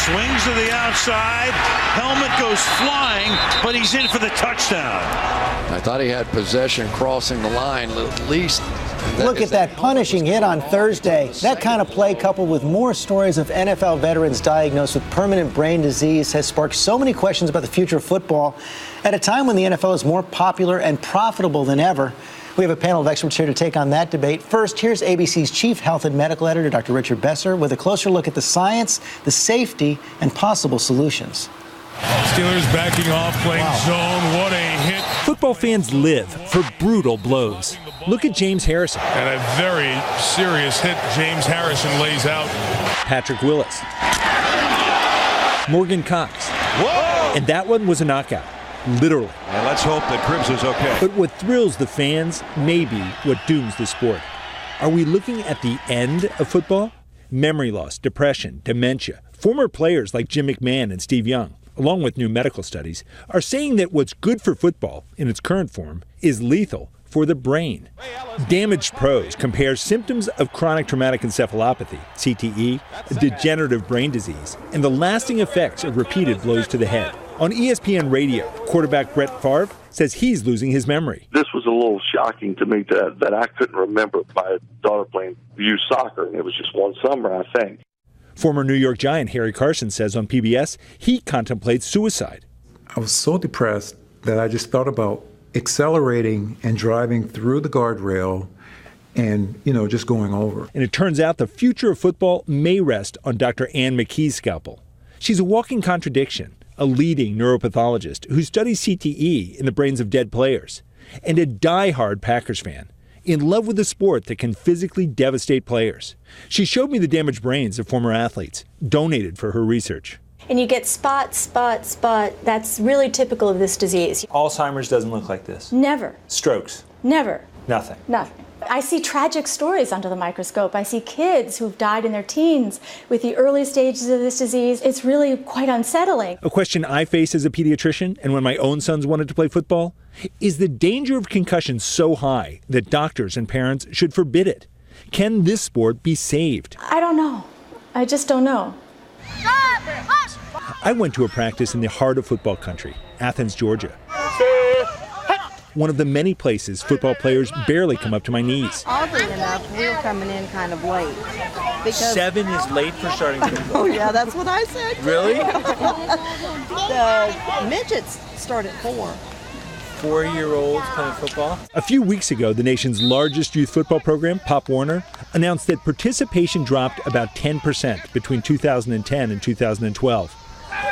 Swings to the outside. Helmet goes flying, but he's in for the touchdown. I thought he had possession crossing the line at least. Look at that punishing hit on Thursday. That kind of play, coupled with more stories of NFL veterans diagnosed with permanent brain disease, has sparked so many questions about the future of football at a time when the NFL is more popular and profitable than ever. We have a panel of experts here to take on that debate. First, here's ABC's chief health and medical editor, Dr. Richard Besser, with a closer look at the science, the safety, and possible solutions. Steelers backing off, playing zone. What a hit. Football fans live for brutal blows. Look at James Harrison. And a very serious hit James Harrison lays out. Patrick Willis. Morgan Cox. Whoa! And that one was a knockout. Literally. And let's hope that Cribs is okay. But what thrills the fans may be what dooms the sport. Are we looking at the end of football? Memory loss, depression, dementia. Former players like Jim McMahon and Steve Young, along with new medical studies, are saying that what's good for football in its current form is lethal for the brain. Damaged Pros compares symptoms of chronic traumatic encephalopathy, CTE, a degenerative brain disease, and the lasting effects of repeated blows to the head. On ESPN Radio, quarterback Brett Favre says he's losing his memory. This was a little shocking to me that I couldn't remember my daughter playing youth soccer, and it was just one summer, I think. Former New York Giant Harry Carson says on PBS he contemplates suicide. I was so depressed that I just thought about accelerating and driving through the guardrail and, just going over. And it turns out the future of football may rest on Dr. Ann McKee's scalpel. She's a walking contradiction, a leading neuropathologist who studies CTE in the brains of dead players, and a die-hard Packers fan, in love with a sport that can physically devastate players. She showed me the damaged brains of former athletes, donated for her research. And you get spot. That's really typical of this disease. Alzheimer's doesn't look like this. Never. Strokes. Never. Nothing. Nothing. I see tragic stories under the microscope. I see kids who've died in their teens with the early stages of this disease. It's really quite unsettling. A question I face as a pediatrician, and when my own sons wanted to play football, is the danger of concussion so high that doctors and parents should forbid it? Can this sport be saved? I don't know. I just don't know. I went to a practice in the heart of football country, Athens, Georgia. One of the many places football players barely come up to my knees. Oddly enough, we're coming in kind of late. Because 7 is late for starting football. Oh yeah, that's what I said. Really? The midgets start at 4. 4-year-olds playing football? A few weeks ago, the nation's largest youth football program, Pop Warner, announced that participation dropped about 10% between 2010 and 2012.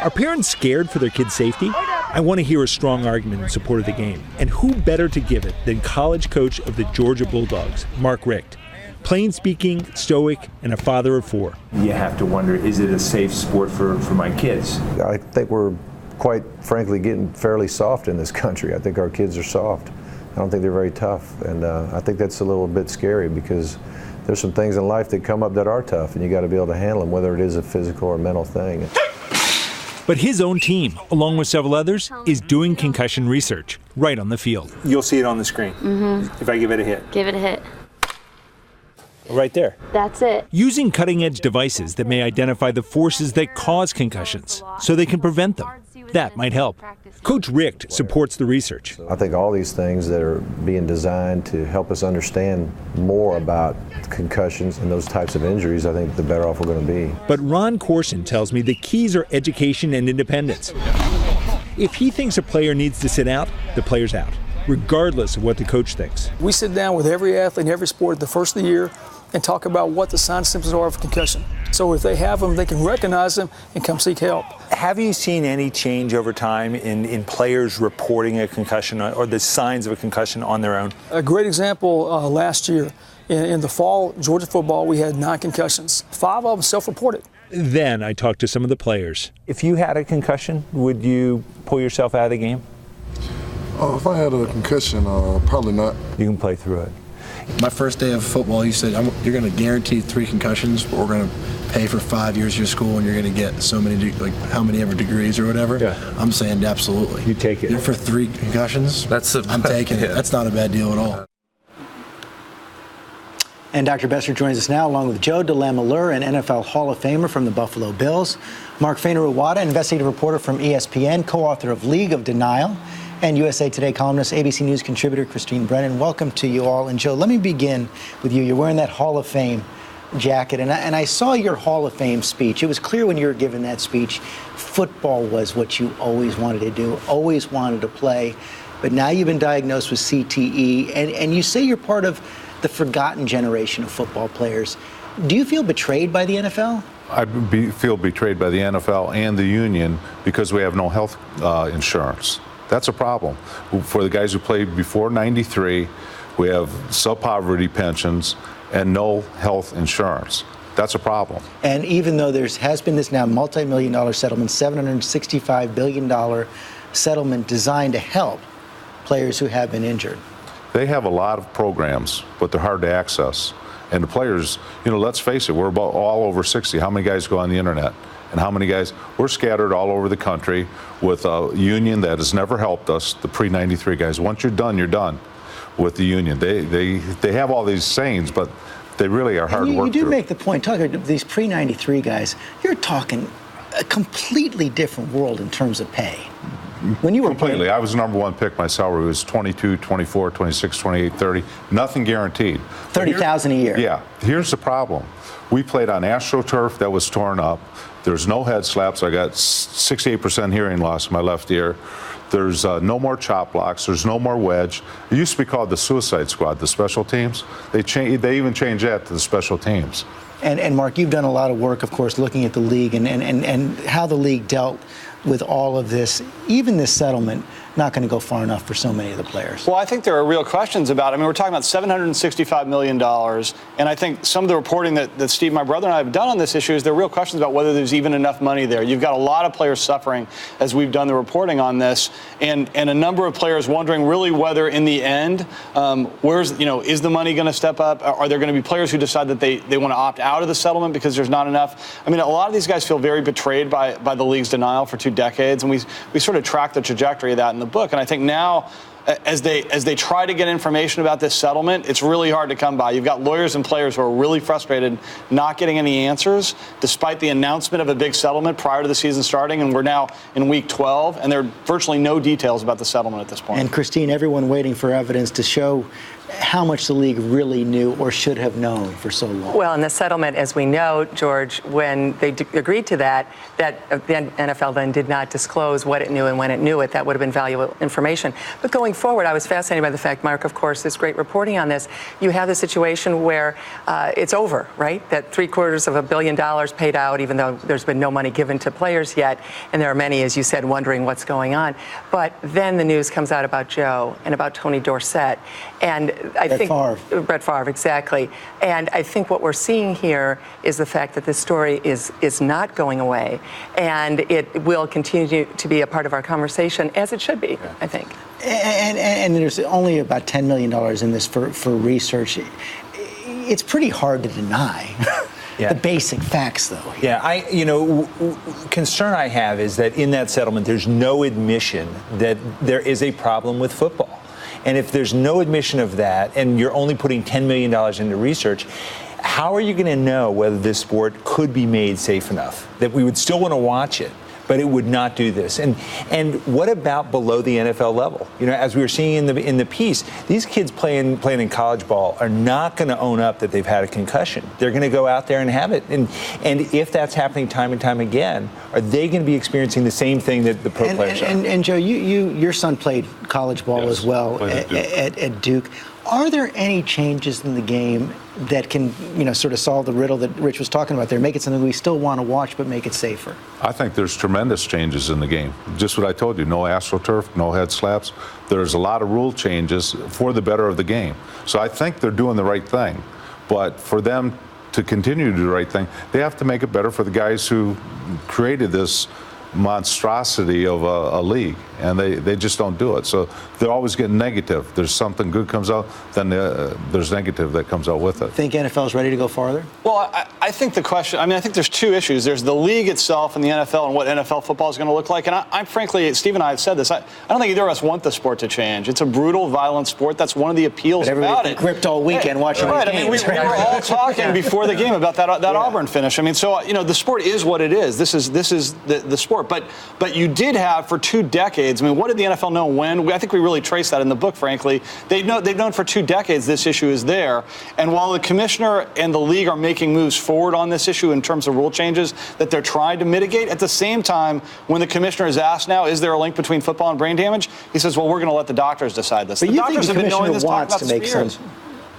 Are parents scared for their kids' safety? I want to hear a strong argument in support of the game. And who better to give it than college coach of the Georgia Bulldogs, Mark Richt. Plain speaking, stoic, and a father of 4. You have to wonder, is it a safe sport for my kids? I think we're, quite frankly, getting fairly soft in this country. I think our kids are soft. I don't think they're very tough. And I think that's a little bit scary because there's some things in life that come up that are tough, and you got to be able to handle them, whether it is a physical or mental thing. But his own team, along with several others, is doing concussion research right on the field. You'll see it on the screen if I give it a hit. Give it a hit. Right there. That's it. Using cutting-edge devices that may identify the forces that cause concussions so they can prevent them. That might help. Coach Richt supports the research. I think all these things that are being designed to help us understand more about concussions and those types of injuries, I think the better off we're going to be. But Ron Corson tells me the keys are education and independence. If he thinks a player needs to sit out, the player's out, regardless of what the coach thinks. We sit down with every athlete in every sport at the first of the year and talk about what the signs and symptoms are of concussion. So if they have them, they can recognize them and come seek help. Have you seen any change over time in players reporting a concussion or the signs of a concussion on their own? A great example last year. In the fall, Georgia football, we had 9 concussions. 5 of them self-reported. Then I talked to some of the players. If you had a concussion, would you pull yourself out of the game? If I had a concussion, probably not. You can play through it. My first day of football, he said, you're going to guarantee 3 concussions, but we're going to pay for 5 years of your school, and you're going to get so many, how many ever degrees or whatever. Yeah. I'm saying absolutely. You take it. For 3 concussions, I'm taking it. That's not a bad deal at all. And Dr. Besser joins us now, along with Joe DeLamielleure, an NFL Hall of Famer from the Buffalo Bills, Mark Richt, investigative reporter from ESPN, co-author of League of Denial, and USA Today columnist, ABC News contributor Christine Brennan. Welcome to you all. And Joe, let me begin with you. You're wearing that Hall of Fame jacket, and I saw your Hall of Fame speech. It was clear when you were giving that speech, football was what you always wanted to do, always wanted to play. But now you've been diagnosed with CTE, and you say you're part of the forgotten generation of football players. Do you feel betrayed by the NFL? I feel betrayed by the NFL and the union because we have no health insurance. That's a problem. For the guys who played before '93, we have sub-poverty pensions and no health insurance. That's a problem. And even though there has been this now multi-million-dollar settlement, $765 billion settlement designed to help players who have been injured. They have a lot of programs, but they're hard to access. And the players, let's face it, we're about all over 60. How many guys go on the internet? And how many guys? We're scattered all over the country with a union that has never helped us, the pre-93 guys. Once you're done with the union. They have all these sayings, but they really are hard to work through. You do make the point, talking about these pre-93 guys, you're talking a completely different world in terms of pay. When you were completely, playing, I was number one pick. My salary was 22, 24, 26, 28, 30. Nothing guaranteed. $30,000 a year. Yeah. Here's the problem. We played on AstroTurf that was torn up. There's no head slaps. I got 68% hearing loss in my left ear. There's no more chop blocks. There's no more wedge. It used to be called the Suicide Squad, the special teams. They even changed that to the special teams. And Mark, you've done a lot of work, of course, looking at the league and how the league dealt with all of this, even this settlement, not going to go far enough for so many of the players. Well, I think there are real questions about it. I mean, we're talking about $765 million, and I think some of the reporting that Steve, my brother, and I have done on this issue is there are real questions about whether there's even enough money there. You've got a lot of players suffering as we've done the reporting on this, and a number of players wondering really whether in the end, is the money going to step up? Are there going to be players who decide that they want to opt out of the settlement because there's not enough? I mean, a lot of these guys feel very betrayed by the league's denial for 2 decades, and we sort of track the trajectory of that in the book. And I think now, as they try to get information about this settlement, it's really hard to come by. You've got lawyers and players who are really frustrated not getting any answers, despite the announcement of a big settlement prior to the season starting, and we're now in week 12, and there are virtually no details about the settlement at this point. And Christine, everyone waiting for evidence to show how much the league really knew or should have known for so long. Well, in the settlement, as we know, George, when they agreed to that the NFL then did not disclose what it knew and when it knew it. That would have been valuable information. But going forward, I was fascinated by the fact, Mark, of course, this great reporting on this. You have the situation where it's over, right? That $750 million paid out, even though there's been no money given to players yet. And there are many, as you said, wondering what's going on. But then the news comes out about Joe and about Tony Dorsett. And Brett Favre, exactly. And I think what we're seeing here is the fact that this story is not going away, and it will continue to be a part of our conversation, as it should be, I think. And there's only about $10 million in this for research. It's pretty hard to deny. The basic facts, though. Yeah, concern I have is that in that settlement, there's no admission that there is a problem with football. And if there's no admission of that, and you're only putting $10 million into research, how are you going to know whether this sport could be made safe enough that we would still want to watch it, but it would not do this? And what about below the NFL level? As we were seeing in the piece, these kids playing in college ball are not going to own up that they've had a concussion. They're going to go out there and have it. And if that's happening time and time again, are they going to be experiencing the same thing that the pro players are? And Joe, your son played college ball as well at Duke. Are there any changes in the game that can, sort of solve the riddle that Rich was talking about there, make it something we still want to watch but make it safer? I think there's tremendous changes in the game. Just what I told you, no AstroTurf, no head slaps. There's a lot of rule changes for the better of the game. So I think they're doing the right thing. But for them to continue to do the right thing, they have to make it better for the guys who created this monstrosity of a league, and they just don't do it. So they're always getting negative. There's something good comes out, then there's negative that comes out with it. Think NFL is ready to go farther? Well, I think the question, I think there's two issues. There's the league itself and the NFL and what NFL football is going to look like. And I'm frankly, Steve and I have said this, I don't think either of us want the sport to change. It's a brutal, violent sport. That's one of the appeals about it. Gripped all weekend watching the games. We were all talking before the game about that Auburn finish. So, the sport is what it is. This is the sport. But you did have for 2 decades, what did the NFL know when? I think we really trace that in the book, frankly. They've known for 2 decades this issue is there. And while the commissioner and the league are making moves forward on this issue in terms of rule changes that they're trying to mitigate, at the same time, when the commissioner is asked now, is there a link between football and brain damage? He says, well, we're going to let the doctors decide this. But the you doctors think the have been knowing commissioner this, wants to make some,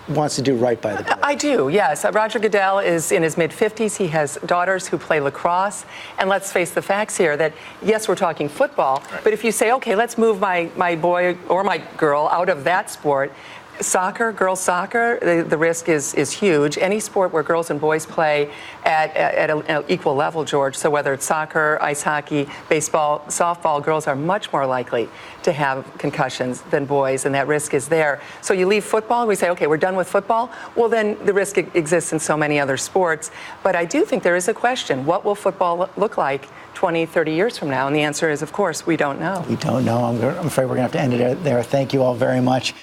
wants to do right by the player? I do, yes. Roger Goodell is in his mid-50s. He has daughters who play lacrosse. And let's face the facts here that, yes, we're talking football, but if you say, okay, let's move my boy or my girl out of that sport, soccer, girls soccer, the risk is huge. Any sport where girls and boys play at an equal level, George, so whether it's soccer, ice hockey, baseball, softball, girls are much more likely to have concussions than boys, and that risk is there. So you leave football, and we say, okay, we're done with football. Well, then the risk exists in so many other sports. But I do think there is a question. What will football look like 20, 30 years from now? And the answer is, of course, we don't know. We don't know. I'm afraid we're going to have to end it there. Thank you all very much.